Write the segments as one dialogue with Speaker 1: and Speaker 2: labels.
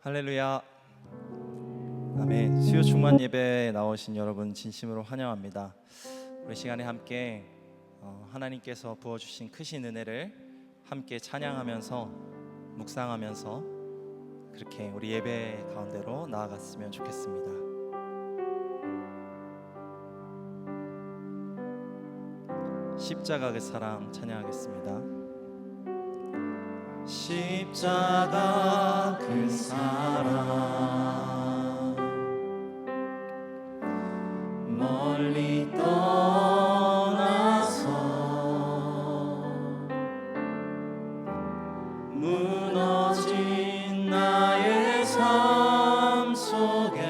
Speaker 1: 할렐루야. 아멘. 수요 충만 예배에 나오신 여러분 진심으로 환영합니다. 우리 시간에 함께 하나님께서 부어주신 크신 은혜를 함께 찬양하면서 묵상하면서 그렇게 우리 예배 가운데로 나아갔으면 좋겠습니다. 십자가 그 사랑 찬양하겠습니다. 십자가 그 사랑 멀리 떠나서 무너진 나의 삶 속에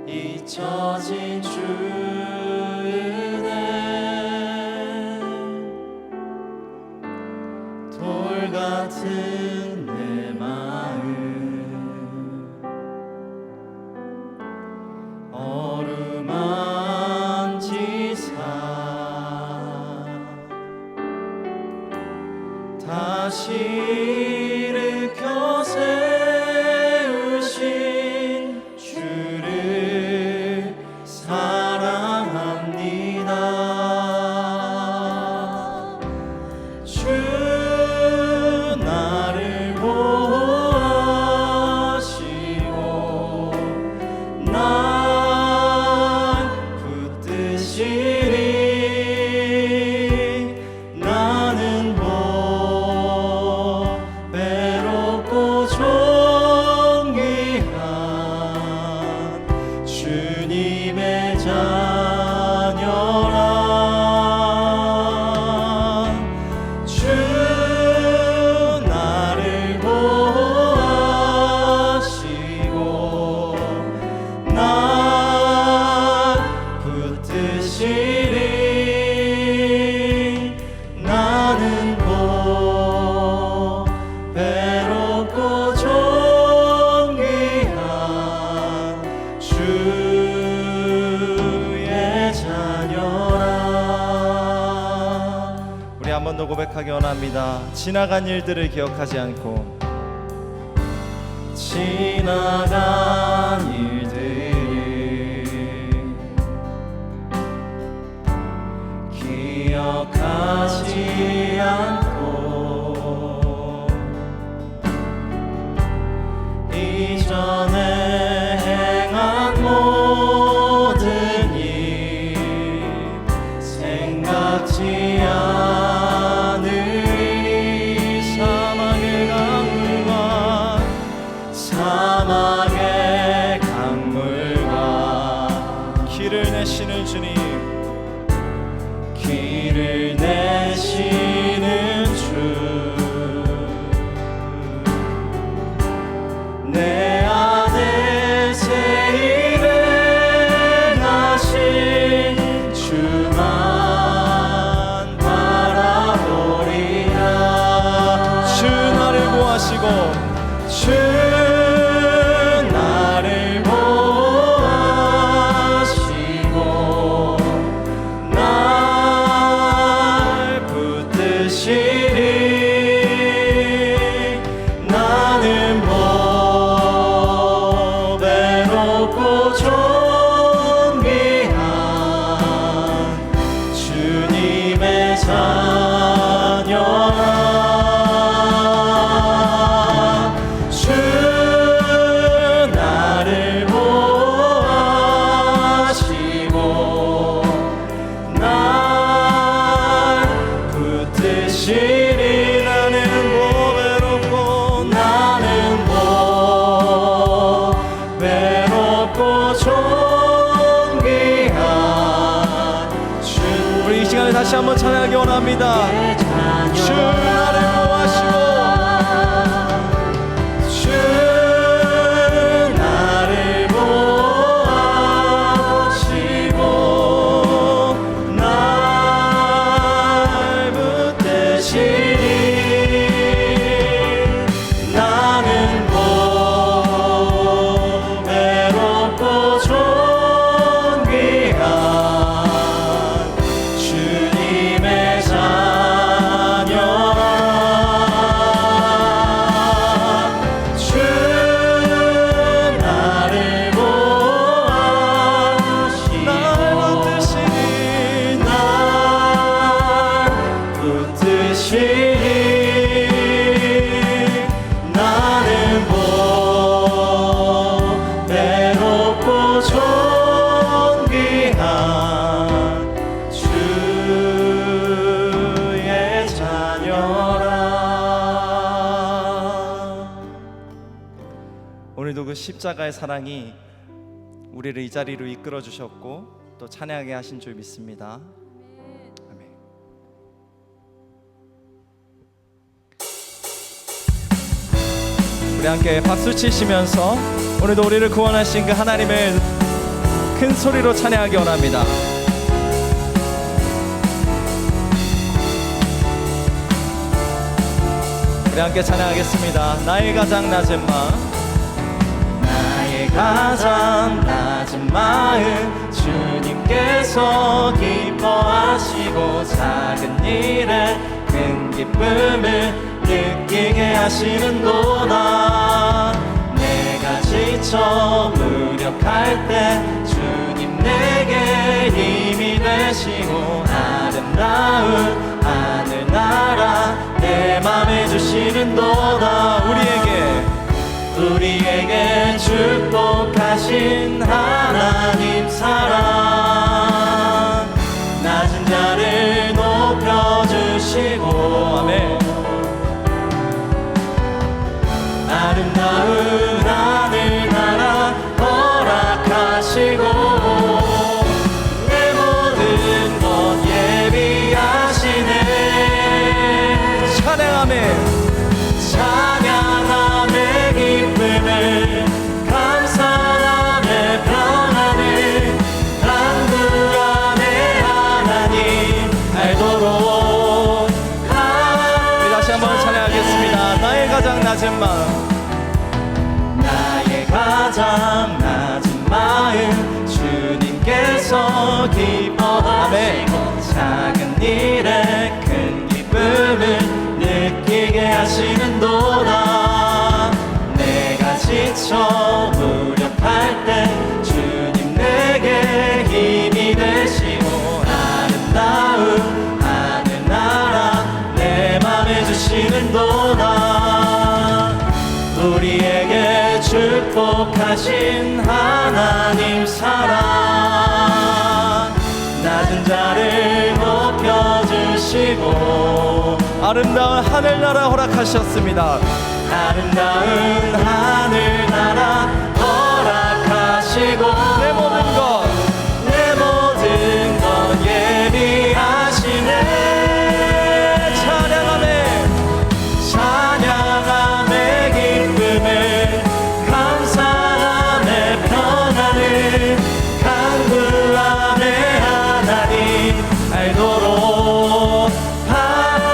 Speaker 1: 잊혀진 주 같은 내 마음 어루만지사 다시 일으켜 세우신 주를 사랑합니다. 한 번 더 고백하기 원합니다. 지나간 일들을 기억하지 않고 지나간 일들을 기억하지 않고 이전에 행한 모든 일 생각지 않고 사막의 강물과 길을 내시는 주님, 길을 내시는 주, 내 안에 새 일을 하신 주만 바라보리라. 주 나를 보하시고 주 다시 한번 찬양하기 원합니다. 주 나를 보호하시고 주 나를 보호하시고 날 붙드시니 나는 보배롭고 존귀한 주님의 자녀라. 오늘도 그 십자가의 사랑이 우리를 이 자리로 이끌어 주셨고 또 찬양하게 하신 줄 믿습니다. 아멘. 우리 함께 박수 치시면서 오늘도 우리를 구원하신 그 하나님을 큰 소리로 찬양하기 원합니다. 우리 함께 찬양하겠습니다. 나의 가장 낮은 마음, 나의 가장 낮은 마음 주님께서 기뻐하시고 작은 일에 큰 기쁨을 느끼게 하시는도다. 내가 지쳐 무력할 때 주님 내게 힘이 되시고 아름다운 하늘나라 내 맘에 주시는도다. 우리에게 축복하신 하나님 사랑, 낮은 자를 높여주시고 아멘. 아름다운 하늘나라 허락하시고 내 모든 것 예비하시네. 찬양하며 찬양함의 기쁨을 감사함의 평안을 간구함의 하나님 알도록. 우리 다시 한번 찬양하겠습니다. 나의 가장 낮은 마음, 나의 가장 낮은 마음 주님께서 기뻐하시고 작은 일에 큰 기쁨을 느끼게 하시는도다. 내가 지쳐 무력할 때 주님 내게 힘이 되시고 아름다운 하늘나라 내 맘에 주시는도다. 우리에게 축복하신 하나님 사랑, 낮은 자를 높여주시고 아름다운 하늘나라 허락하셨습니다. 아름다운 하늘나라 허락하시고 내 모든 것 예비하시네. 찬양함의 기쁨을 감사함의 평안을 간구함의 하나님 알도록.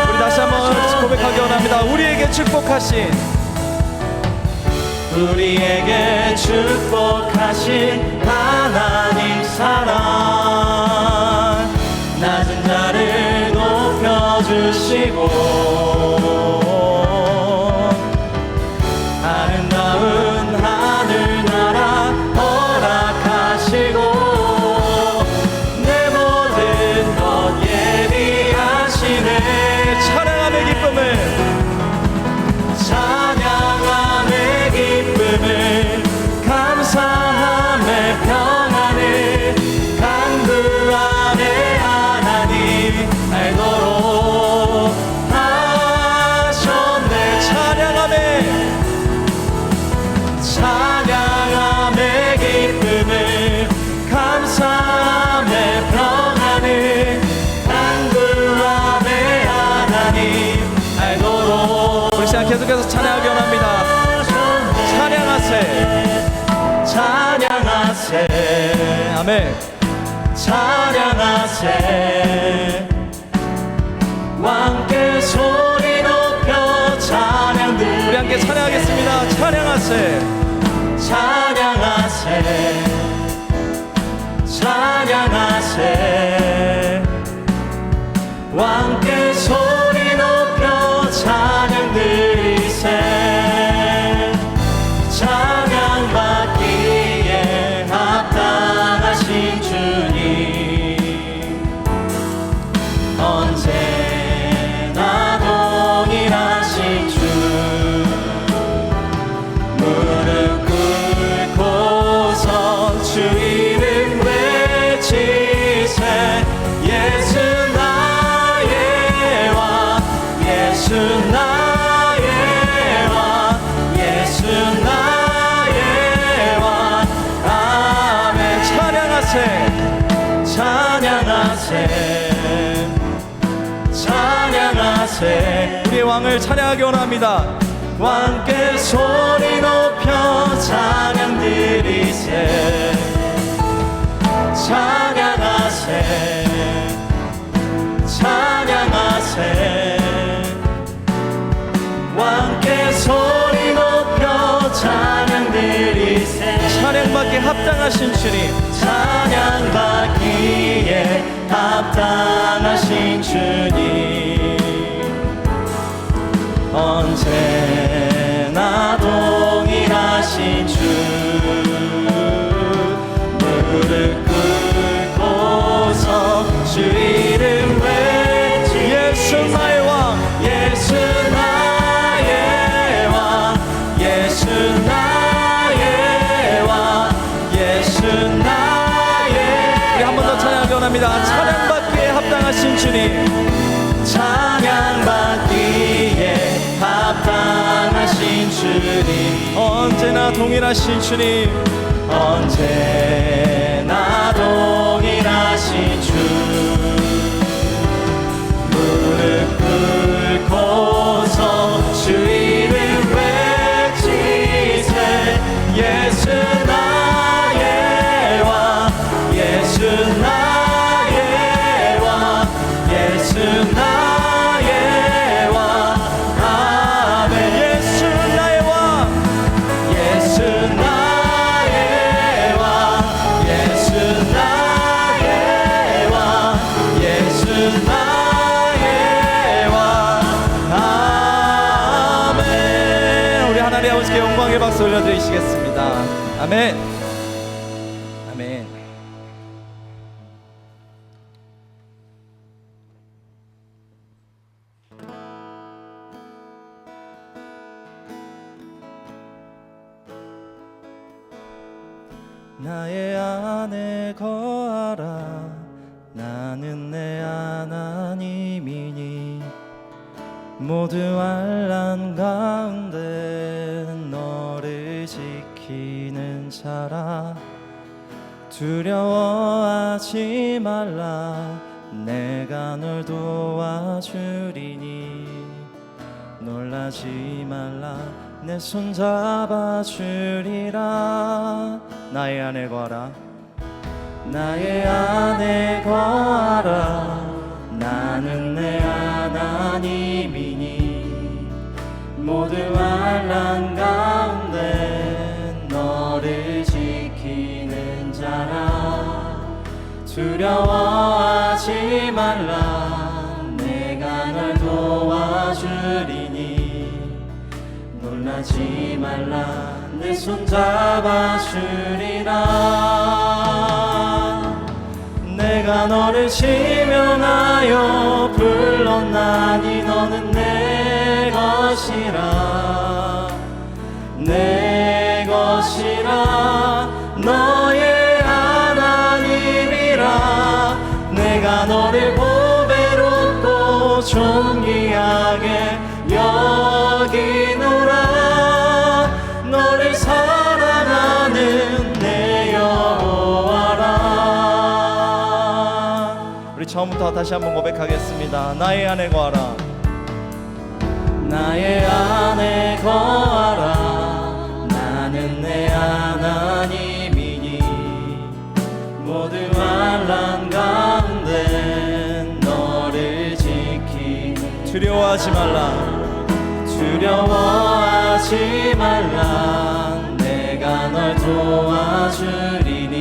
Speaker 1: 우리 다시 한번 고백하기 원합니다. 우리에게 축복하신 하나님 사랑, 낮은 자를 높여주시고 아름다운 하늘나라 허락하시고 내 모든 것 예비하시네. 찬양함의 기쁨을 감사함의 평안을 간구함의 하나님 알도록 하셨네. 찬양함의 기쁨을 감사함의 평안을 간구함의 하나님 알도록. 우리 시간 계속해서 찬양하기 원합니다. 찬양하세 아멘. 찬양하세 왕께 소리 높여 찬양들. 우리 함께 찬양하겠습니다. 찬양하세 왕께 소리 높여 찬양 드리세. 찬양받기에 합당하신 주님, 언제나 동일하신 주, 무릎 꿇고서 주 이름 외치세. 예수 나의 찬양하기 원합니다.
Speaker 2: 함께 소리 높여 찬양 드리세. 찬양하세 찬양하세. 함께 소리 높여 찬양 드리세.
Speaker 1: 찬양받기에 합당하신 주님,
Speaker 2: 찬양받기에 합당하신 주님, 언제나 동일하신 주. 무릎 꿇고서 주 이름 외치.
Speaker 1: 예수 나의 왕,
Speaker 2: 예수 나의 왕, 예수 나의 왕, 예수 나의.
Speaker 1: 우리 한 번 더 찬양하기 원합니다. 찬양받기에 합당하신 주님,
Speaker 2: 찬양받기에 합당하신 주님,
Speaker 1: 언제나 동일하신 주님,
Speaker 2: 언제나 동일하신 주. 무릎 꿇고서 주 이름 외치세. 예수 나의 왕, 예수 나의 왕, 예수 나의 왕. 아멘.
Speaker 1: 예수 나의 왕,
Speaker 2: 예수 나의 왕, 예수 나의 왕, 예수 나의 왕. 아멘.
Speaker 1: 우리 하나님 아버지께 영광의 박수 올려드리시겠습니다. 아멘. 아멘. 나의 안에 거하라. 나는 내 하나님이니 모두 환난 가운데 너를 지키는 자라. 두려워하지 말라. 내가 널 도와주리니 놀라지 말라. 내 손 잡아주리라. 나의 안에 거하라. 나의 안에 거하라. 나는 내 하나님이니 모두 환난 가운데 너를 지키는 자라. 두려워하지 말라. 내가 널 도와주리니 놀라지 말라. 내 손 잡아주리라. 내가 너를 지명하여 불렀나니 너는 내 것이라. 내 것이라. 너의 하나님이라. 내가 너를 보배롭고 존귀하게 여기노라. 너를 사랑하는 내 여호와라. 우리 처음부터 다시 한번 고백하겠습니다. 나의 안에 거하라.
Speaker 2: 나의 안에 거하라. 나는 내 하나님이니 모두 환난 가운데 너를 지키는.
Speaker 1: 두려워하지 말라.
Speaker 2: 두려워하지 말라. 내가 널 도와주리니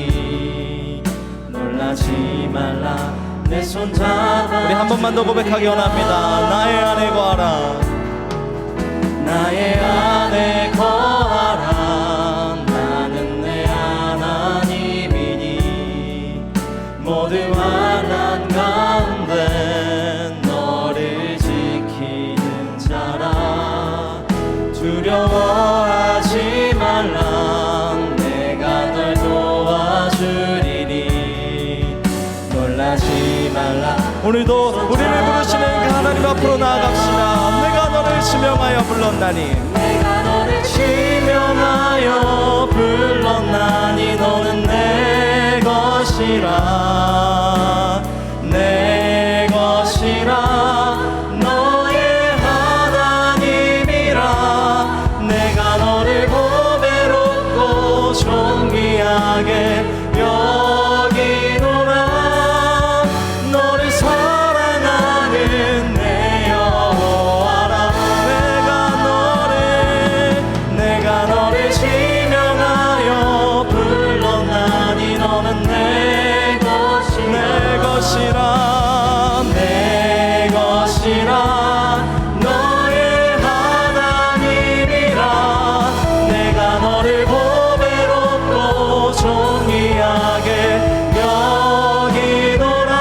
Speaker 2: 놀라지 말라. 내 손 잡아.
Speaker 1: 우리 한 번만 더 고백하기 원합니다. 나의 안에 거하라.
Speaker 2: 나의 안에 거하라. 나는 내 하나님이니 모두 환난 가운데 너를 지키는 자라. 두려워하지 말라. 내가 널 도와주리니 놀라지 말라.
Speaker 1: 오늘도 우리를 부르시는 그 하나님 앞으로 나아갑시다. 내가 너를 지명하여 불렀나니
Speaker 2: 내가 너를 지명하여 불렀나니 너는 내 것이라. 내 것이라. 너의 하나님 정의하게 여기노라. 너를 사랑하는 내 여호와라. 내가 너를 지명하여 불렀나니 너는 내 것이라 내 것이라 너의 하나님이라. 내가 너를 보배롭고 존귀하게 여기노라.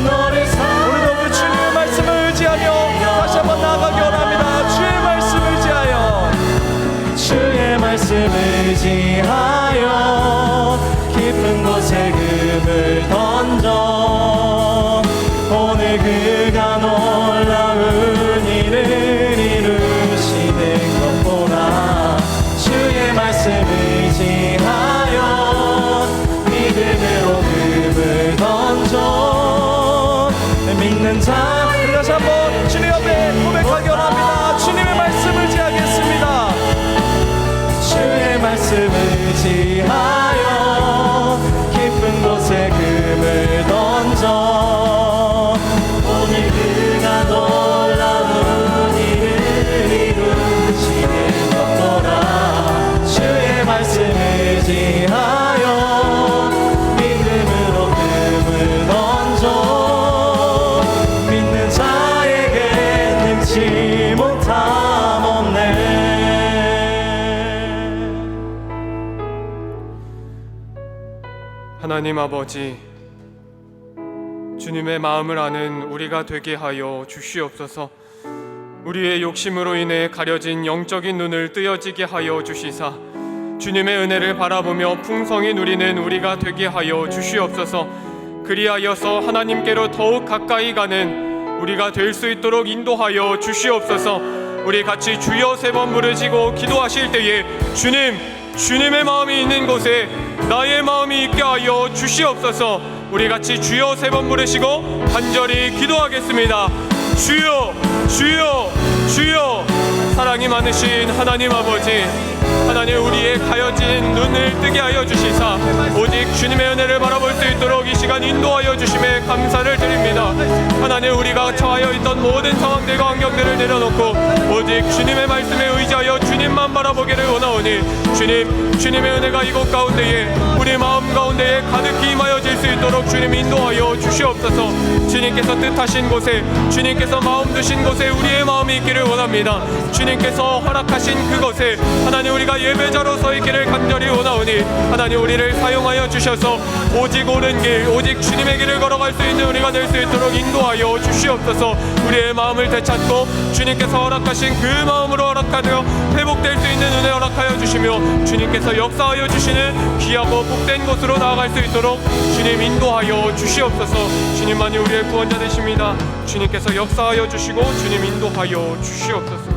Speaker 2: 너를
Speaker 1: 오늘도 그 주님의 말씀을 의지하며 다시 한번 나아가기 원합니다. 주의 말씀을 의지하여
Speaker 2: 주의 말씀 의지하여 깊은 곳에 금을 던져 오늘 그가 놀라운 일을 이루시는 것 보라. 주의 말씀 의지하여 믿음으로 금을 던져 믿는 자.
Speaker 1: 우리 다시 한번 주님 앞에 고백하기 원합니다. 주님의 말씀을 의지하겠습니다.
Speaker 2: 주의 말씀 의지하여 깊은 곳에 금을 던져 오늘 그가 놀라운 일을 이루시는 것 보라. 주의 말씀 의지하여 믿음으로 금을 던져 믿는 자에게 능치 못함 없네.
Speaker 3: 하나님 아버지, 주님의 마음을 아는 우리가 되게 하여 주시옵소서. 우리의 욕심으로 인해 가려진 영적인 눈을 뜨여지게 하여 주시사 주님의 은혜를 바라보며 풍성히 누리는 우리가 되게 하여 주시옵소서. 그리하여서 하나님께로 더욱 가까이 가는 우리가 될 수 있도록 인도하여 주시옵소서. 우리 같이 주여 3번 부르시고 기도하실 때에 주님의 마음이 있는 곳에 나의 마음이 있게 하여 주시옵소서. 우리 같이 주여 3번 부르시고 간절히 기도하겠습니다. 주여 주여 주여. 사랑이 많으신 하나님 아버지, 하나님 우리의 가려진 눈을 뜨게 하여 주시사 오직 주님의 은혜를 바라볼 수 있도록 이 시간 인도하여 주심에 감사를 드립니다. 하나님 우리가 처하여 있던 모든 상황들과 환경들을 내려놓고 오직 주님의 말씀에 의지하여 주님만 바라보기를 원하오니 주님의 은혜가 이곳 가운데에 우리 마음 가운데에 가득히 임하여질 수 있도록 주님 인도하여 주시옵소서. 주님께서 뜻하신 곳에 주님께서 마음 두신 곳에 우리의 마음이 있기를 원합니다. 주님께서 허락하신 그곳에 하나님 우리가 예배자로 서 있기를 간절히 원하오니 하나님 우리를 사용하여 주셔서 오직 옳은 길 오직 주님의 길을 걸어갈 수 있는 우리가 될 수 있도록 인도하여 주시옵소서. 우리의 마음을 되찾고 주님께서 허락하신 그 마음으로 허락하여 회복될 수 있는 은혜 허락하여 주시며 주님께서 역사하여 주시는 귀하고 복된 곳으로 나아갈 수 있도록 주님 인도하여 주시옵소서. 주님만이 우리의 구원자 되십니다. 주님께서 역사하여 주시고 주님 인도하여 주시옵소서.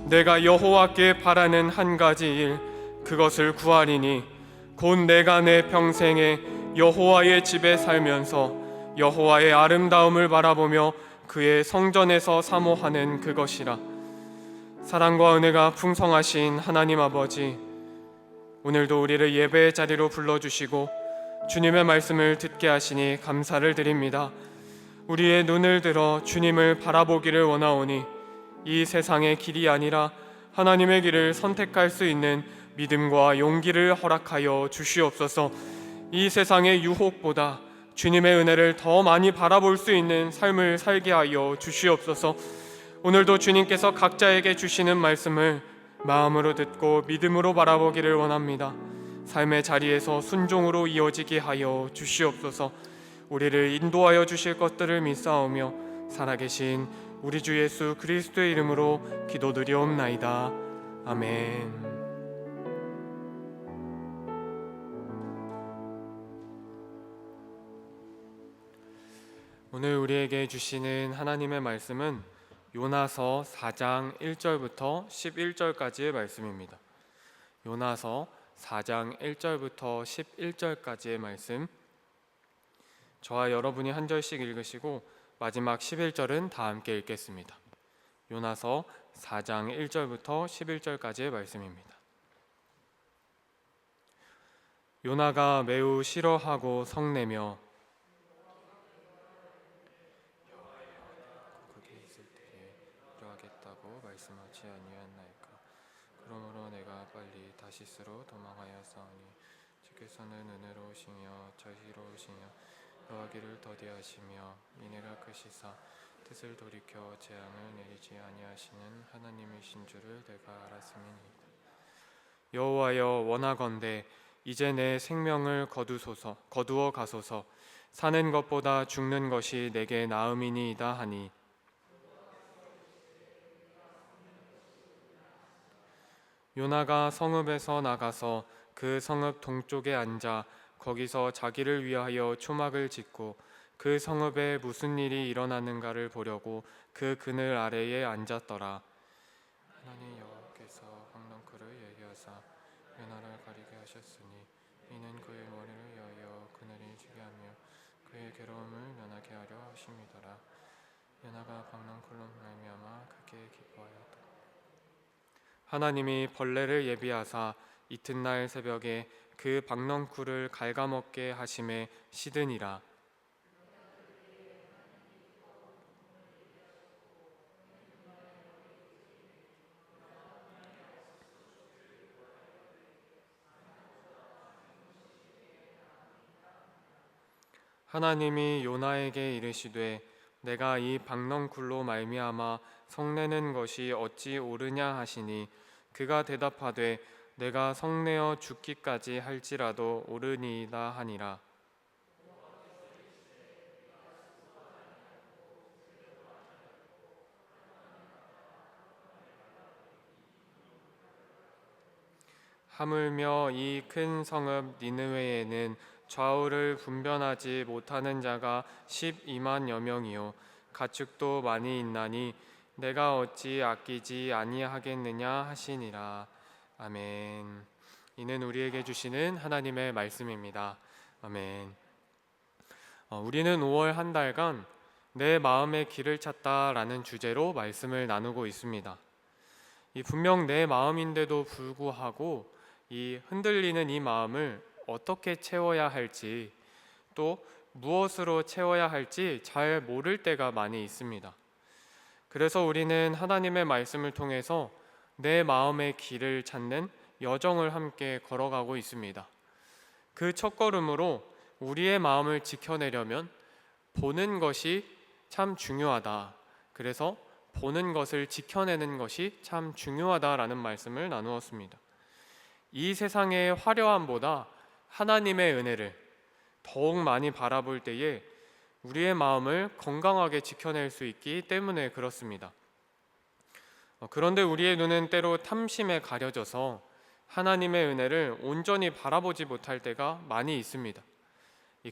Speaker 3: 내가 여호와께 바라는 한 가지 일 그것을 구하리니 곧 내가 내 평생에 여호와의 집에 살면서 여호와의 아름다움을 바라보며 그의 성전에서 사모하는 그것이라. 사랑과 은혜가 풍성하신 하나님 아버지, 오늘도 우리를 예배의 자리로 불러주시고 주님의 말씀을 듣게 하시니 감사를 드립니다. 우리의 눈을 들어 주님을 바라보기를 원하오니 이 세상의 길이 아니라 하나님의 길을 선택할 수 있는 믿음과 용기를 허락하여 주시옵소서. 이 세상의 유혹보다 주님의 은혜를 더 많이 바라볼 수 있는 삶을 살게 하여 주시옵소서. 오늘도 주님께서 각자에게 주시는 말씀을 마음으로 듣고 믿음으로 바라보기를 원합니다. 삶의 자리에서 순종으로 이어지게 하여 주시옵소서. 우리를 인도하여 주실 것들을 믿사오며 살아계신 우리 주 예수 그리스도의 이름으로 기도드리옵나이다. 아멘. 오늘 우리에게 주시는 하나님의 말씀은 요나서 4장 1절부터 11절까지의 말씀입니다. 요나서 4장 1절부터 11절까지의 말씀, 저와 여러분이 한 절씩 읽으시고 마지막 11절은 다 함께 읽겠습니다. 요나서 4장 1절부터 11절까지의 말씀입니다. 요나가 매우 싫어하고 성내며 거기 있을 때에 이러하겠다고 말씀하지 아니하였나이까. 그러므로 내가 빨리 다시스로 도망하였사오니 주께서는 은혜로우시며 자비로우시며 여호와기를 더디하시며 인애가 크시사 뜻을 돌이켜 재앙을 내리지 아니하시는 하나님이신 줄을 내가 알았음이니이다. 여호와여, 원하건대 이제 내 생명을 거두어 가소서. 사는 것보다 죽는 것이 내게 나음이니이다 하니, 요나가 성읍에서 나가서 그 성읍 동쪽에 앉아 거기서 자기를 위하여 초막을 짓고 그 성읍에 무슨 일이 일어나는가를 보려고 그 그늘 아래에 앉았더라. 하나님 여호와께서 황렁크를 예비하사 요나를 가리게 하셨으니 이는 그의 머리를 위하여 그늘이 지게 하며 그의 괴로움을 면하게 하려 하심이더라. 요나가 박랑쿨로 말미암아 크게 기뻐하였다. 하나님이 벌레를 예비하사 이튿날 새벽에 그 박넝쿨을 갉아먹게 하심에 시드니라. 하나님이 요나에게 이르시되 내가 이 박넝쿨로 말미암아 성내는 것이 어찌 옳으냐 하시니, 그가 대답하되 내가 성내어 죽기까지 할지라도 옳으니이다 하니라. 하물며 이 큰 성읍 니느웨에는 좌우를 분변하지 못하는 자가 12만여 명이요 가축도 많이 있나니 내가 어찌 아끼지 아니하겠느냐 하시니라. 아멘. 이는 우리에게 주시는 하나님의 말씀입니다. 아멘. 우리는 5월 한 달간 내 마음의 길을 찾다라는 주제로 말씀을 나누고 있습니다. 분명 내 마음인데도 불구하고 이 흔들리는 이 마음을 어떻게 채워야 할지, 또 무엇으로 채워야 할지 잘 모를 때가 많이 있습니다. 그래서 우리는 하나님의 말씀을 통해서 내 마음의 길을 찾는 여정을 함께 걸어가고 있습니다. 그 첫걸음으로 우리의 마음을 지켜내려면 보는 것이 참 중요하다. 그래서 보는 것을 지켜내는 것이 참 중요하다라는 말씀을 나누었습니다. 이 세상의 화려함보다 하나님의 은혜를 더욱 많이 바라볼 때에 우리의 마음을 건강하게 지켜낼 수 있기 때문에 그렇습니다. 그런데 우리의 눈은 때로 탐심에 가려져서 하나님의 은혜를 온전히 바라보지 못할 때가 많이 있습니다.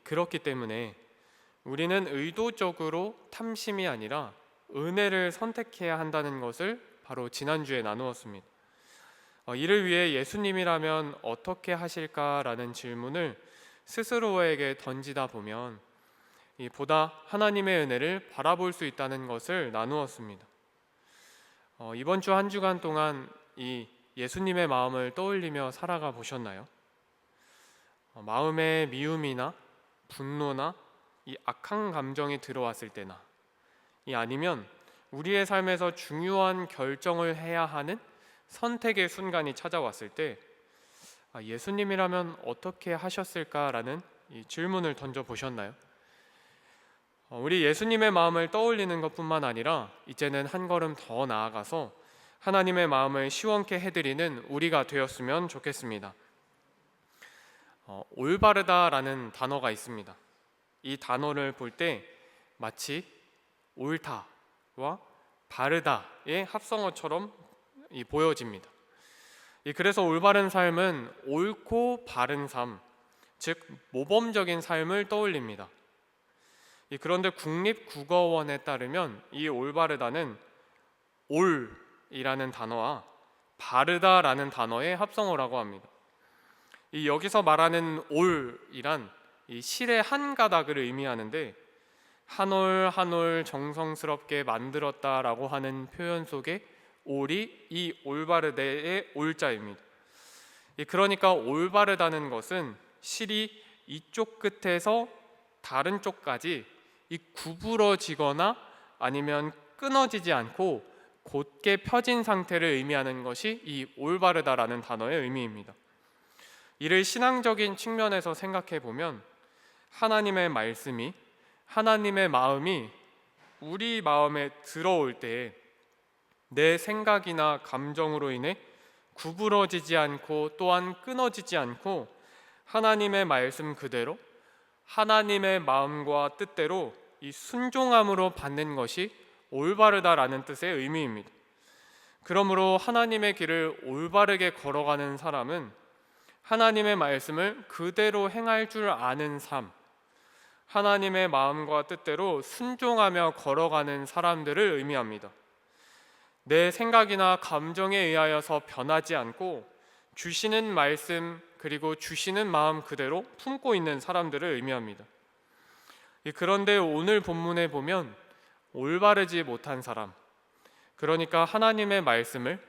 Speaker 3: 그렇기 때문에 우리는 의도적으로 탐심이 아니라 은혜를 선택해야 한다는 것을 바로 지난주에 나누었습니다. 이를 위해 예수님이라면 어떻게 하실까라는 질문을 스스로에게 던지다 보면 보다 하나님의 은혜를 바라볼 수 있다는 것을 나누었습니다. 이번 주 한 주간 동안 이 예수님의 마음을 떠올리며 살아가 보셨나요? 마음에 미움이나 분노나 이 악한 감정이 들어왔을 때나, 아니면 우리의 삶에서 중요한 결정을 해야 하는 선택의 순간이 찾아왔을 때 예수님이라면 어떻게 하셨을까라는 이 질문을 던져보셨나요? 우리 예수님의 마음을 떠올리는 것뿐만 아니라 이제는 한 걸음 더 나아가서 하나님의 마음을 시원케 해드리는 우리가 되었으면 좋겠습니다. 올바르다라는 단어가 있습니다. 이 단어를 볼 때 마치 옳다와 바르다의 합성어처럼 보여집니다. 그래서 올바른 삶은 옳고 바른 삶, 즉 모범적인 삶을 떠올립니다. 그런데 국립국어원에 따르면 이 올바르다는 올이라는 단어와 바르다라는 단어의 합성어라고 합니다. 여기서 말하는 올이란 이 실의 한 가닥을 의미하는데, 한 올 한 올 정성스럽게 만들었다라고 하는 표현 속에 올이 이 올바르다의 올자입니다. 그러니까 올바르다는 것은 실이 이쪽 끝에서 다른 쪽까지 이 구부러지거나 아니면 끊어지지 않고 곧게 펴진 상태를 의미하는 것이 이 올바르다라는 단어의 의미입니다. 이를 신앙적인 측면에서 생각해 보면 하나님의 말씀이, 하나님의 마음이 우리 마음에 들어올 때 내 생각이나 감정으로 인해 구부러지지 않고 또한 끊어지지 않고 하나님의 말씀 그대로 하나님의 마음과 뜻대로 이 순종함으로 받는 것이 올바르다라는 뜻의 의미입니다. 그러므로 하나님의 길을 올바르게 걸어가는 사람은 하나님의 말씀을 그대로 행할 줄 아는 삶, 하나님의 마음과 뜻대로 순종하며 걸어가는 사람들을 의미합니다. 내 생각이나 감정에 의하여서 변하지 않고 주시는 말씀 그리고 주시는 마음 그대로 품고 있는 사람들을 의미합니다. 그런데 오늘 본문에 보면 올바르지 못한 사람, 그러니까 하나님의 말씀을,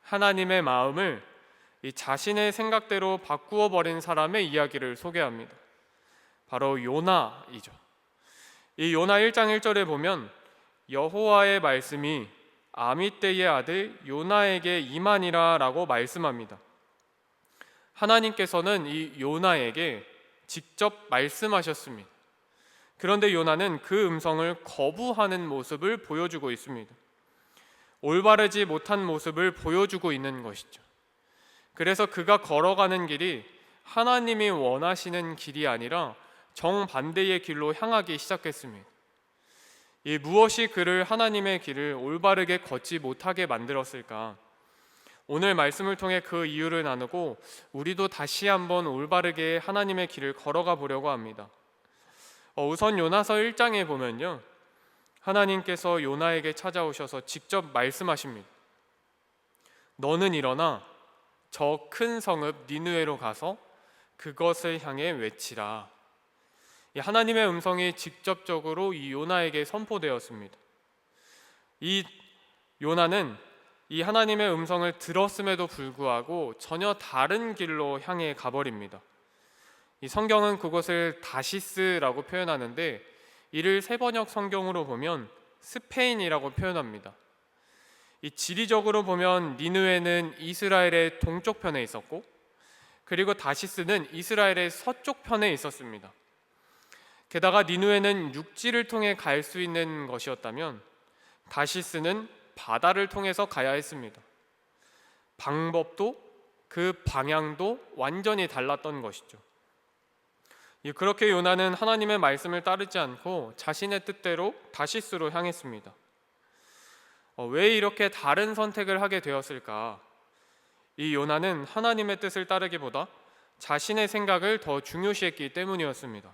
Speaker 3: 하나님의 마음을 이 자신의 생각대로 바꾸어 버린 사람의 이야기를 소개합니다. 바로 요나이죠. 이 요나 1장 1절에 보면 여호와의 말씀이 아미떼의 아들 요나에게 임하니라 라고 말씀합니다. 하나님께서는 이 요나에게 직접 말씀하셨습니다. 그런데 요나는 그 음성을 거부하는 모습을 보여주고 있습니다. 올바르지 못한 모습을 보여주고 있는 것이죠. 그래서 그가 걸어가는 길이 하나님이 원하시는 길이 아니라 정반대의 길로 향하기 시작했습니다. 이 무엇이 그를 하나님의 길을 올바르게 걷지 못하게 만들었을까? 오늘 말씀을 통해 그 이유를 나누고 우리도 다시 한번 올바르게 하나님의 길을 걸어가 보려고 합니다. 우선 요나서 1장에 보면요, 하나님께서 요나에게 찾아오셔서 직접 말씀하십니다. 너는 일어나 저 큰 성읍 니느웨로 가서 그것을 향해 외치라. 하나님의 음성이 직접적으로 이 요나에게 선포되었습니다. 이 요나는 이 하나님의 음성을 들었음에도 불구하고 전혀 다른 길로 향해 가버립니다. 이 성경은 그것을 다시스라고 표현하는데 이를 세번역 성경으로 보면 스페인이라고 표현합니다. 이 지리적으로 보면 니느웨는 이스라엘의 동쪽 편에 있었고 그리고 다시스는 이스라엘의 서쪽 편에 있었습니다. 게다가 니느웨는 육지를 통해 갈 수 있는 것이었다면 다시스는 바다를 통해서 가야 했습니다. 방법도 그 방향도 완전히 달랐던 것이죠. 그렇게 요나는 하나님의 말씀을 따르지 않고 자신의 뜻대로 다시스로 향했습니다. 왜 이렇게 다른 선택을 하게 되었을까? 이 요나는 하나님의 뜻을 따르기보다 자신의 생각을 더 중요시했기 때문이었습니다.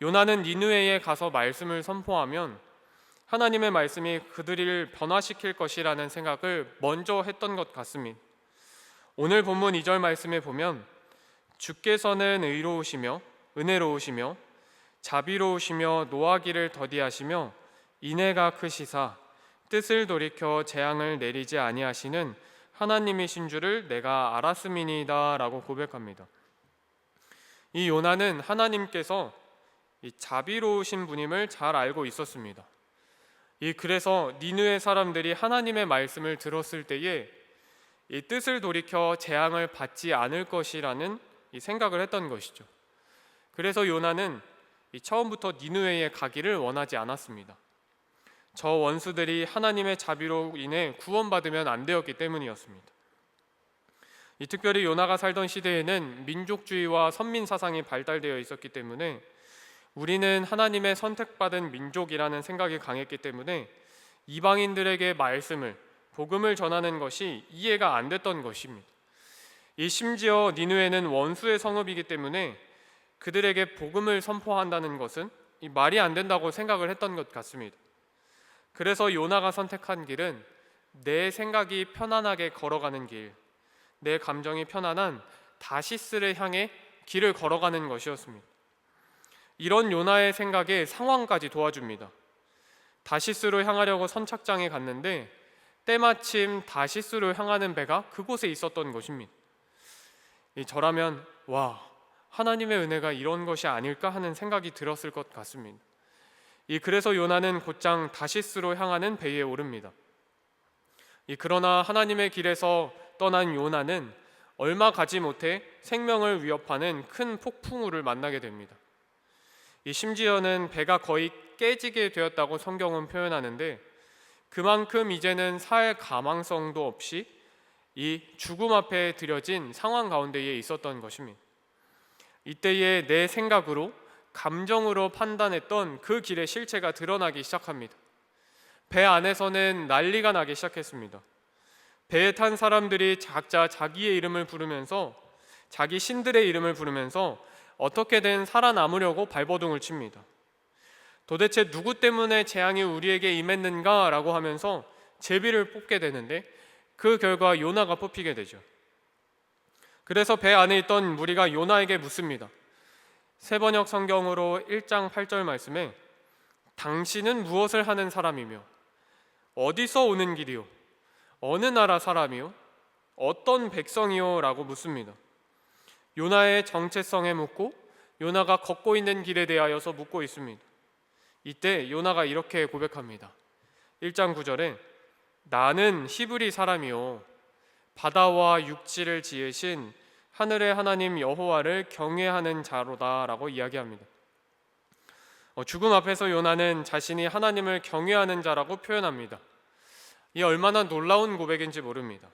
Speaker 3: 요나는 니느웨에 가서 말씀을 선포하면 하나님의 말씀이 그들을 변화시킬 것이라는 생각을 먼저 했던 것 같습니다. 오늘 본문 2절 말씀에 보면 주께서는 의로우시며 은혜로우시며 자비로우시며 노하기를 더디하시며 인애가 크시사 뜻을 돌이켜 재앙을 내리지 아니하시는 하나님이신 줄을 내가 알았음이니이다 라고 고백합니다. 이 요나는 하나님께서 이 자비로우신 분임을 잘 알고 있었습니다. 그래서 니느웨 사람들이 하나님의 말씀을 들었을 때에 이 뜻을 돌이켜 재앙을 받지 않을 것이라는 이 생각을 했던 것이죠. 그래서 요나는 처음부터 니느웨에 가기를 원하지 않았습니다. 저 원수들이 하나님의 자비로 인해 구원받으면 안 되었기 때문이었습니다. 특별히 요나가 살던 시대에는 민족주의와 선민 사상이 발달되어 있었기 때문에 우리는 하나님의 선택받은 민족이라는 생각이 강했기 때문에 이방인들에게 말씀을, 복음을 전하는 것이 이해가 안 됐던 것입니다. 심지어 니느웨는 원수의 성읍이기 때문에 그들에게 복음을 선포한다는 것은 말이 안 된다고 생각을 했던 것 같습니다. 그래서 요나가 선택한 길은 내 생각이 편안하게 걸어가는 길, 내 감정이 편안한 다시스를 향해 길을 걸어가는 것이었습니다. 이런 요나의 생각에 상황까지 도와줍니다. 다시스로 향하려고 선착장에 갔는데 때마침 다시스로 향하는 배가 그곳에 있었던 것입니다. 저라면 와, 하나님의 은혜가 이런 것이 아닐까 하는 생각이 들었을 것 같습니다. 그래서 요나는 곧장 다시스로 향하는 배에 오릅니다. 그러나 하나님의 길에서 떠난 요나는 얼마 가지 못해 생명을 위협하는 큰 폭풍우를 만나게 됩니다. 심지어는 배가 거의 깨지게 되었다고 성경은 표현하는데, 그만큼 이제는 살 가망성도 없이 이 죽음 앞에 들여진 상황 가운데에 있었던 것입니다. 이때에 내 생각으로, 감정으로 판단했던 그 길의 실체가 드러나기 시작합니다. 배 안에서는 난리가 나기 시작했습니다. 배에 탄 사람들이 각자 자기의 이름을 부르면서, 자기 신들의 이름을 부르면서 어떻게든 살아남으려고 발버둥을 칩니다. 도대체 누구 때문에 재앙이 우리에게 임했는가 라고 하면서 제비를 뽑게 되는데, 그 결과 요나가 뽑히게 되죠. 그래서 배 안에 있던 무리가 요나에게 묻습니다. 세번역 성경으로 1장 8절 말씀에 당신은 무엇을 하는 사람이며 어디서 오는 길이요? 어느 나라 사람이요? 어떤 백성이요? 라고 묻습니다. 요나의 정체성에 묻고 요나가 걷고 있는 길에 대하여서 묻고 있습니다. 이때 요나가 이렇게 고백합니다. 1장 9절에 나는 히브리 사람이요 바다와 육지를 지으신 하늘의 하나님 여호와를 경외하는 자로다 라고 이야기합니다. 죽음 앞에서 요나는 자신이 하나님을 경외하는 자라고 표현합니다. 이 얼마나 놀라운 고백인지 모릅니다.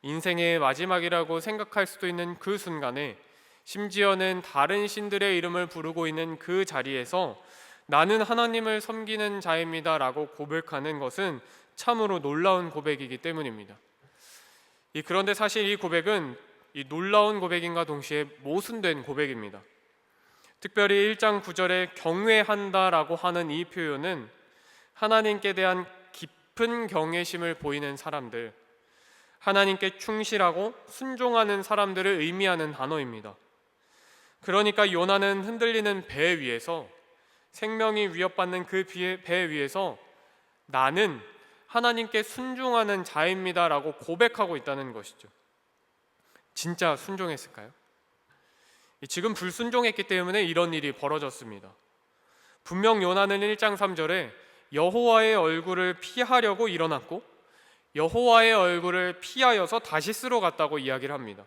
Speaker 3: 인생의 마지막이라고 생각할 수도 있는 그 순간에, 심지어는 다른 신들의 이름을 부르고 있는 그 자리에서 나는 하나님을 섬기는 자입니다 라고 고백하는 것은 참으로 놀라운 고백이기 때문입니다. 그런데 사실 이 고백은 이 놀라운 고백인가 동시에 모순된 고백입니다. 특별히 1장 9절에 경외한다라고 하는 이 표현은 하나님께 대한 깊은 경외심을 보이는 사람들, 하나님께 충실하고 순종하는 사람들을 의미하는 단어입니다. 그러니까 요나는 흔들리는 배 위에서, 생명이 위협받는 그 배 위에서 나는 하나님께 순종하는 자입니다 라고 고백하고 있다는 것이죠. 진짜 순종했을까요? 지금 불순종했기 때문에 이런 일이 벌어졌습니다. 분명 요나는 1장 3절에 여호와의 얼굴을 피하려고 일어났고 여호와의 얼굴을 피하여서 다시스로 갔다고 이야기를 합니다.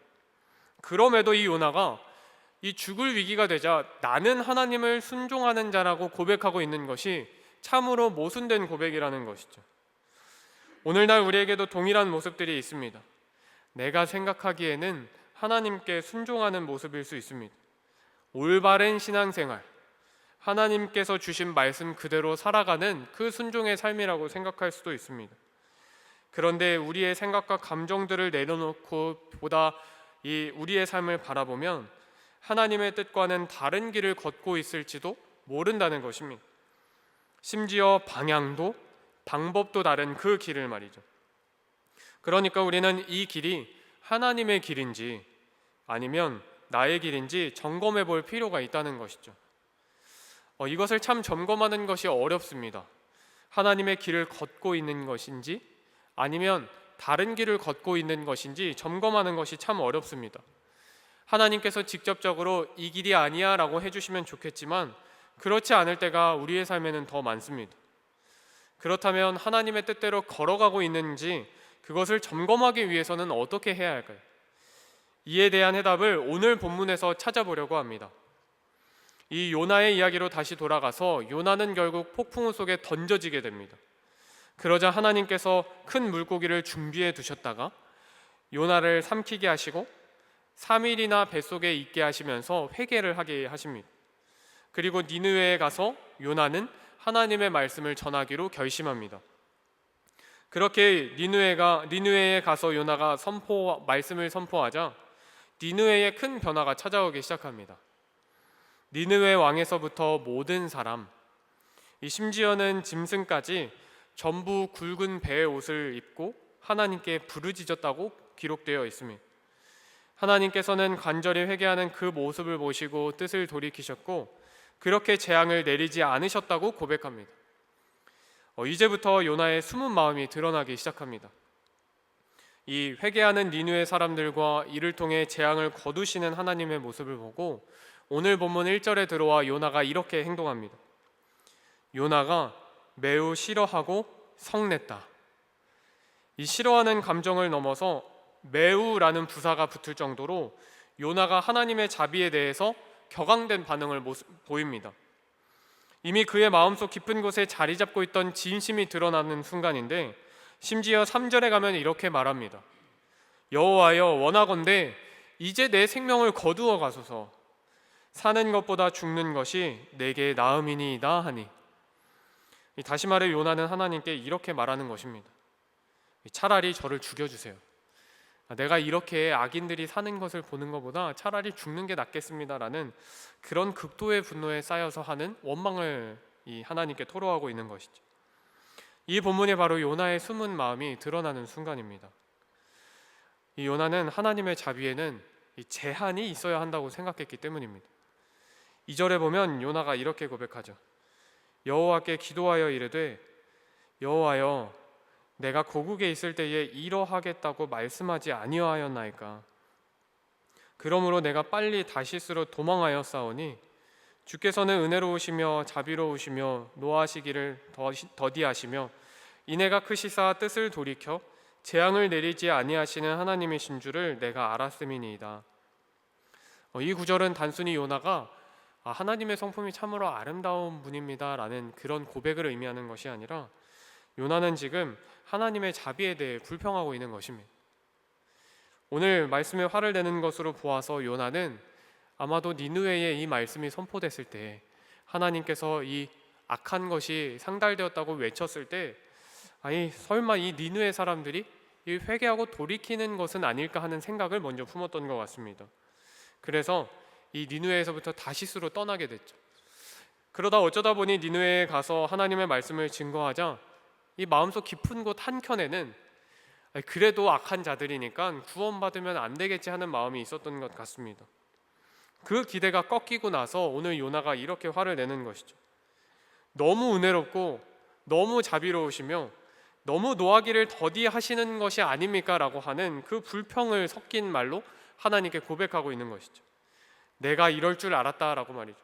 Speaker 3: 그럼에도 이 요나가 이 죽을 위기가 되자 나는 하나님을 순종하는 자라고 고백하고 있는 것이 참으로 모순된 고백이라는 것이죠. 오늘날 우리에게도 동일한 모습들이 있습니다. 내가 생각하기에는 하나님께 순종하는 모습일 수 있습니다. 올바른 신앙생활, 하나님께서 주신 말씀 그대로 살아가는 그 순종의 삶이라고 생각할 수도 있습니다. 그런데 우리의 생각과 감정들을 내려놓고 보다 우리의 삶을 바라보면 하나님의 뜻과는 다른 길을 걷고 있을지도 모른다는 것입니다. 심지어 방향도 방법도 다른 그 길을 말이죠. 그러니까 우리는 이 길이 하나님의 길인지 아니면 나의 길인지 점검해 볼 필요가 있다는 것이죠. 이것을 참 점검하는 것이 어렵습니다. 하나님의 길을 걷고 있는 것인지 아니면 다른 길을 걷고 있는 것인지 점검하는 것이 참 어렵습니다. 하나님께서 직접적으로 이 길이 아니야 라고 해주시면 좋겠지만 그렇지 않을 때가 우리의 삶에는 더 많습니다. 그렇다면 하나님의 뜻대로 걸어가고 있는지 그것을 점검하기 위해서는 어떻게 해야 할까요? 이에 대한 해답을 오늘 본문에서 찾아보려고 합니다. 이 요나의 이야기로 다시 돌아가서 요나는 결국 폭풍우 속에 던져지게 됩니다. 그러자 하나님께서 큰 물고기를 준비해 두셨다가 요나를 삼키게 하시고 3일이나 뱃속에 있게 하시면서 회개를 하게 하십니다. 그리고 니느웨에 가서 요나는 하나님의 말씀을 전하기로 결심합니다. 그렇게 니느웨에 가서 요나가 말씀을 선포하자 니느웨에 큰 변화가 찾아오기 시작합니다. 니느웨 왕에서부터 모든 사람, 심지어는 짐승까지 전부 굵은 배의 옷을 입고 하나님께 부르짖었다고 기록되어 있습니다. 하나님께서는 간절히 회개하는 그 모습을 보시고 뜻을 돌이키셨고 그렇게 재앙을 내리지 않으셨다고 고백합니다. 이제부터 요나의 숨은 마음이 드러나기 시작합니다. 이 회개하는 니느웨 사람들과 이를 통해 재앙을 거두시는 하나님의 모습을 보고 오늘 본문 1절에 들어와 요나가 이렇게 행동합니다. 요나가 매우 싫어하고 성냈다. 이 싫어하는 감정을 넘어서 매우라는 부사가 붙을 정도로 요나가 하나님의 자비에 대해서 격앙된 반응을 보입니다. 이미 그의 마음속 깊은 곳에 자리 잡고 있던 진심이 드러나는 순간인데 심지어 3절에 가면 이렇게 말합니다. 여호와여 원하건대 이제 내 생명을 거두어 가소서. 사는 것보다 죽는 것이 내게 나음이니이다 하니. 다시 말해 요나는 하나님께 이렇게 말하는 것입니다. 차라리 저를 죽여주세요. 내가 이렇게 악인들이 사는 것을 보는 것보다 차라리 죽는 게 낫겠습니다라는 그런 극도의 분노에 쌓여서 하는 원망을 이 하나님께 토로하고 있는 것이죠. 이 본문이 바로 요나의 숨은 마음이 드러나는 순간입니다. 이 요나는 하나님의 자비에는 이 제한이 있어야 한다고 생각했기 때문입니다. 2절에 보면 요나가 이렇게 고백하죠. 여호와께 기도하여 이르되 여호와여 내가 고국에 있을 때에 이러하겠다고 말씀하지 아니하였나이까. 그러므로 내가 빨리 다시스로 도망하였사오니 주께서는 은혜로우시며 자비로우시며 노하시기를 더디하시며 인애가 크시사 뜻을 돌이켜 재앙을 내리지 아니하시는 하나님이신 줄을 내가 알았음이니이다. 이 구절은 단순히 요나가 하나님의 성품이 참으로 아름다운 분입니다 라는 그런 고백을 의미하는 것이 아니라 요나는 지금 하나님의 자비에 대해 불평하고 있는 것입니다. 오늘 말씀에 화를 내는 것으로 보아서 요나는 아마도 니느웨에 이 말씀이 선포됐을 때 하나님께서 이 악한 것이 상달되었다고 외쳤을 때 아니 설마 이 니느웨 사람들이 이 회개하고 돌이키는 것은 아닐까 하는 생각을 먼저 품었던 것 같습니다. 그래서 이 니느웨에서부터 다시스로 떠나게 됐죠. 그러다 어쩌다 보니 니느웨에 가서 하나님의 말씀을 증거하자 이 마음속 깊은 곳 한켠에는 그래도 악한 자들이니까 구원받으면 안 되겠지 하는 마음이 있었던 것 같습니다. 그 기대가 꺾이고 나서 오늘 요나가 이렇게 화를 내는 것이죠. 너무 은혜롭고 너무 자비로우시며 너무 노하기를 더디하시는 것이 아닙니까? 라고 하는 그 불평을 섞인 말로 하나님께 고백하고 있는 것이죠. 내가 이럴 줄 알았다라고 말이죠.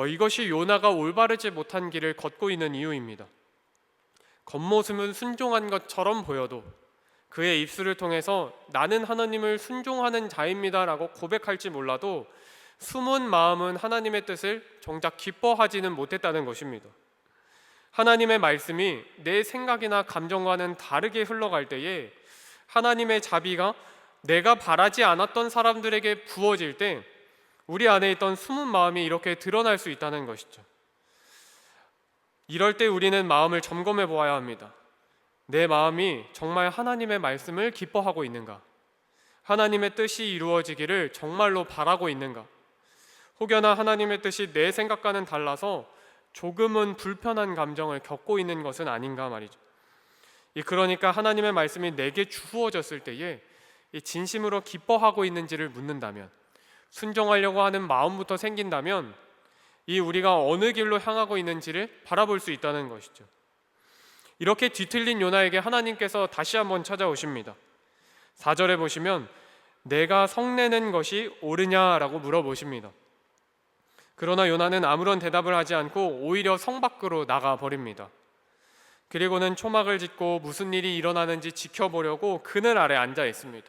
Speaker 3: 이것이 요나가 올바르지 못한 길을 걷고 있는 이유입니다. 겉모습은 순종한 것처럼 보여도 그의 입술을 통해서 나는 하나님을 순종하는 자입니다라고 고백할지 몰라도 숨은 마음은 하나님의 뜻을 정작 기뻐하지는 못했다는 것입니다. 하나님의 말씀이 내 생각이나 감정과는 다르게 흘러갈 때에 하나님의 자비가 내가 바라지 않았던 사람들에게 부어질 때 우리 안에 있던 숨은 마음이 이렇게 드러날 수 있다는 것이죠. 이럴 때 우리는 마음을 점검해 보아야 합니다. 내 마음이 정말 하나님의 말씀을 기뻐하고 있는가? 하나님의 뜻이 이루어지기를 정말로 바라고 있는가? 혹여나 하나님의 뜻이 내 생각과는 달라서 조금은 불편한 감정을 겪고 있는 것은 아닌가 말이죠. 그러니까 하나님의 말씀이 내게 주어졌을 때에 진심으로 기뻐하고 있는지를 묻는다면, 순종하려고 하는 마음부터 생긴다면 이 우리가 어느 길로 향하고 있는지를 바라볼 수 있다는 것이죠. 이렇게 뒤틀린 요나에게 하나님께서 다시 한번 찾아오십니다. 4절에 보시면 내가 성내는 것이 옳으냐라고 물어보십니다. 그러나 요나는 아무런 대답을 하지 않고 오히려 성 밖으로 나가버립니다. 그리고는 초막을 짓고 무슨 일이 일어나는지 지켜보려고 그늘 아래 앉아 있습니다.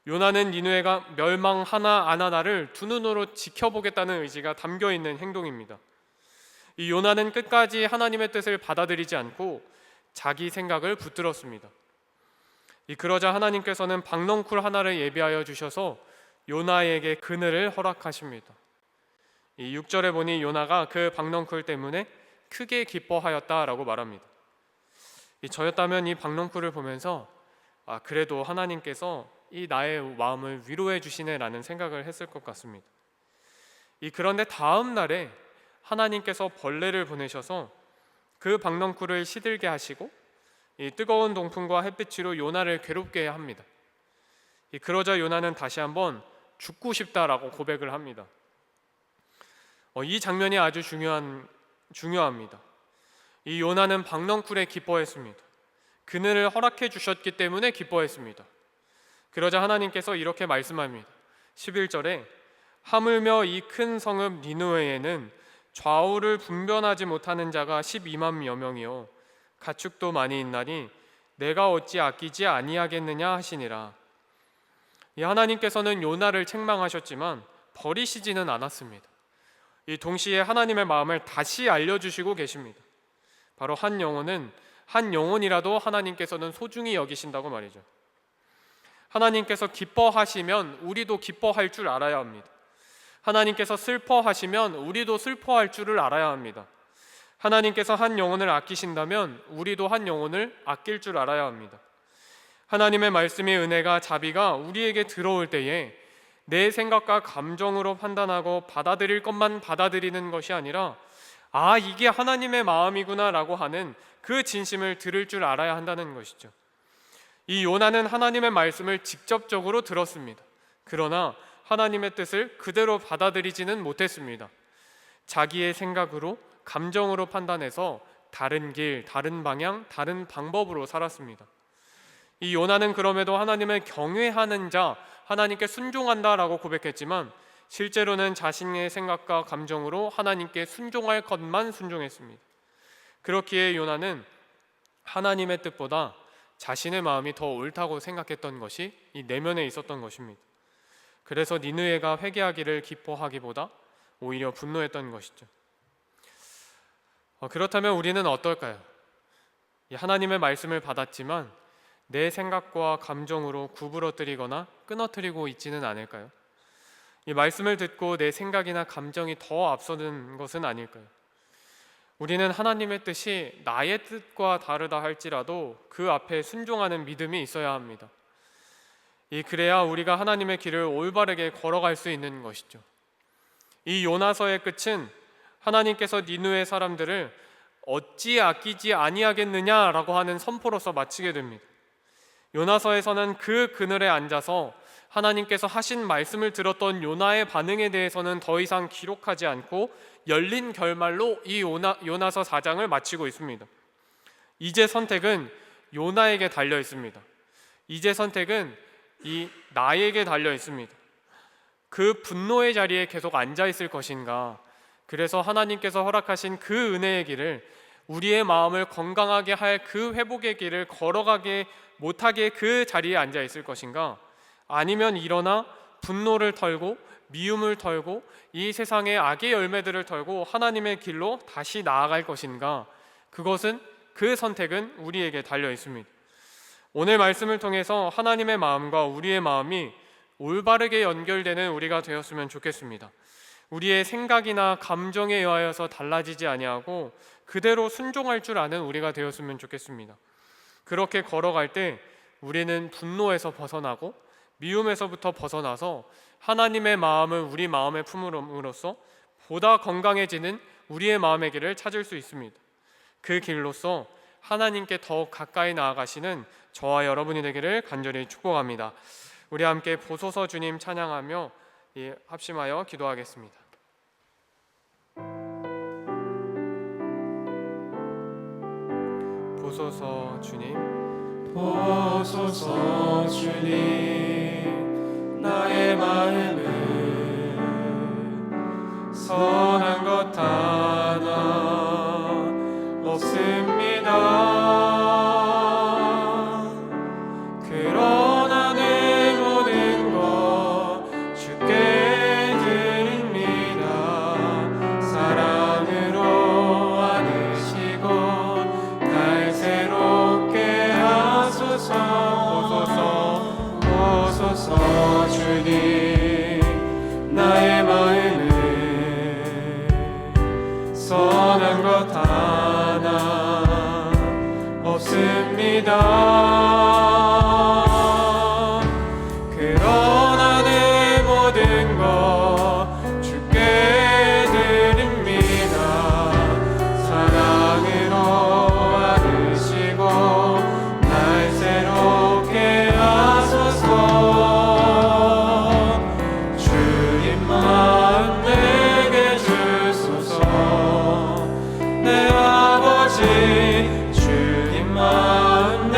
Speaker 3: 요나는 니느웨가 멸망하나 안 하나를 두 눈으로 지켜보겠다는 의지가 담겨있는 행동입니다. 이 요나는 끝까지 하나님의 뜻을 받아들이지 않고 자기 생각을 붙들었습니다. 그러자 하나님께서는 박넝쿨 하나를 예비하여 주셔서 요나에게 그늘을 허락하십니다. 이 6절에 보니 요나가 그 박넝쿨 때문에 크게 기뻐하였다라고 말합니다. 저였다면 이 박넝쿨을 보면서 그래도 하나님께서 이 나의 마음을 위로해 주시네라는 생각을 했을 것 같습니다. 그런데 다음 날에 하나님께서 벌레를 보내셔서 그 박넝쿨을 시들게 하시고 이 뜨거운 동풍과 햇빛으로 요나를 괴롭게 합니다. 그러자 요나는 다시 한번 죽고 싶다라고 고백을 합니다. 이 장면이 아주 중요합니다. 이 요나는 박넝쿨에 기뻐했습니다. 그늘을 허락해 주셨기 때문에 기뻐했습니다. 그러자 하나님께서 이렇게 말씀합니다. 11절에 하물며 이 큰 성읍 니느웨에는 좌우를 분변하지 못하는 자가 12만여 명이요 가축도 많이 있나니 내가 어찌 아끼지 아니하겠느냐 하시니라. 이 하나님께서는 요나를 책망하셨지만 버리시지는 않았습니다. 이 동시에 하나님의 마음을 다시 알려주시고 계십니다. 바로 한 영혼이라도 하나님께서는 소중히 여기신다고 말이죠. 하나님께서 기뻐하시면 우리도 기뻐할 줄 알아야 합니다. 하나님께서 슬퍼하시면 우리도 슬퍼할 줄을 알아야 합니다. 하나님께서 한 영혼을 아끼신다면 우리도 한 영혼을 아낄 줄 알아야 합니다. 하나님의 말씀의 은혜가 자비가 우리에게 들어올 때에 내 생각과 감정으로 판단하고 받아들일 것만 받아들이는 것이 아니라 아, 이게 하나님의 마음이구나 라고 하는 그 진심을 들을 줄 알아야 한다는 것이죠. 이 요나는 하나님의 말씀을 직접적으로 들었습니다. 그러나 하나님의 뜻을 그대로 받아들이지는 못했습니다. 자기의 생각으로 감정으로 판단해서 다른 길, 다른 방향, 다른 방법으로 살았습니다. 이 요나는 그럼에도 하나님을 경외하는 자, 하나님께 순종한다라고 고백했지만 실제로는 자신의 생각과 감정으로 하나님께 순종할 것만 순종했습니다. 그렇기에 요나는 하나님의 뜻보다 자신의 마음이 더 옳다고 생각했던 것이 이 내면에 있었던 것입니다. 그래서 니느웨가 회개하기를 기뻐하기보다 오히려 분노했던 것이죠. 그렇다면 우리는 어떨까요? 이 하나님의 말씀을 받았지만 내 생각과 감정으로 구부러뜨리거나 끊어뜨리고 있지는 않을까요? 이 말씀을 듣고 내 생각이나 감정이 더 앞서는 것은 아닐까요? 우리는 하나님의 뜻이 나의 뜻과 다르다 할지라도 그 앞에 순종하는 믿음이 있어야 합니다. 그래야 우리가 하나님의 길을 올바르게 걸어갈 수 있는 것이죠. 이 요나서의 끝은 하나님께서 니느웨 사람들을 어찌 아끼지 아니하겠느냐라고 하는 선포로서 마치게 됩니다. 요나서에서는 그 그늘에 앉아서 하나님께서 하신 말씀을 들었던 요나의 반응에 대해서는 더 이상 기록하지 않고 열린 결말로 이 요나서 4장을 마치고 있습니다. 이제 선택은 요나에게 달려 있습니다. 이제 선택은 이 나에게 달려 있습니다. 그 분노의 자리에 계속 앉아 있을 것인가? 그래서 하나님께서 허락하신 그 은혜의 길을, 우리의 마음을 건강하게 할 그 회복의 길을 걸어가게 못하게 그 자리에 앉아 있을 것인가? 아니면 일어나 분노를 털고 미움을 털고 이 세상의 악의 열매들을 털고 하나님의 길로 다시 나아갈 것인가? 그 선택은 우리에게 달려 있습니다. 오늘 말씀을 통해서 하나님의 마음과 우리의 마음이 올바르게 연결되는 우리가 되었으면 좋겠습니다. 우리의 생각이나 감정에 의하여서 달라지지 아니하고 그대로 순종할 줄 아는 우리가 되었으면 좋겠습니다. 그렇게 걸어갈 때 우리는 분노에서 벗어나고 미움에서부터 벗어나서 하나님의 마음을 우리 마음에 품음으로써 보다 건강해지는 우리의 마음의 길을 찾을 수 있습니다. 그 길로서 하나님께 더욱 가까이 나아가시는 저와 여러분이 되기를 간절히 축복합니다. 우리 함께 보소서 주님 찬양하며 합심하여 기도하겠습니다. 보소서 주님,
Speaker 2: 보소서 주님, 나의 마음은 선한 것 하나 없습니다. 그러나 내 모든 것 주께 드립니다. 사랑으로 안으시고 날 새롭게 하소서. 보소서 주님, 나의 마음은 선한 것 하나 없습니다. 그러나 내 모든 것 주께 드립니다. 사랑으로 안으시고 날 새롭게 하소서. 주님 마음 내게 주소서. 내 아버지 주님 마음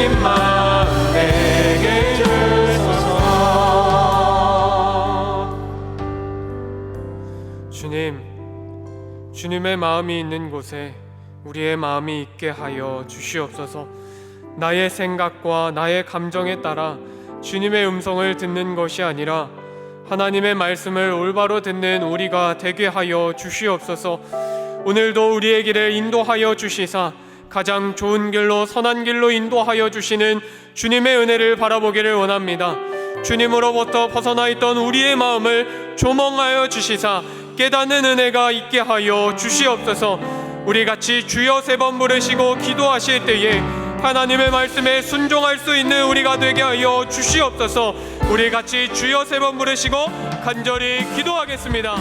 Speaker 2: 주님 마음 내게 주소서.
Speaker 3: 주님의 마음이 있는 곳에 우리의 마음이 있게 하여 주시옵소서. 나의 생각과 나의 감정에 따라 주님의 음성을 듣는 것이 아니라 하나님의 말씀을 올바로 듣는 우리가 되게 하여 주시옵소서. 오늘도 우리의 길을 인도하여 주시사 가장 좋은 길로 선한 길로 인도하여 주시는 주님의 은혜를 바라보기를 원합니다. 주님으로부터 벗어나 있던 우리의 마음을 조멍하여 주시사 깨닫는 은혜가 있게 하여 주시옵소서. 우리 같이 주여 3번 부르시고 기도하실 때에 하나님의 말씀에 순종할 수 있는 우리가 되게 하여 주시옵소서. 우리 같이 주여 3번 부르시고 간절히 기도하겠습니다.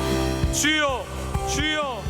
Speaker 3: 주여, 주여.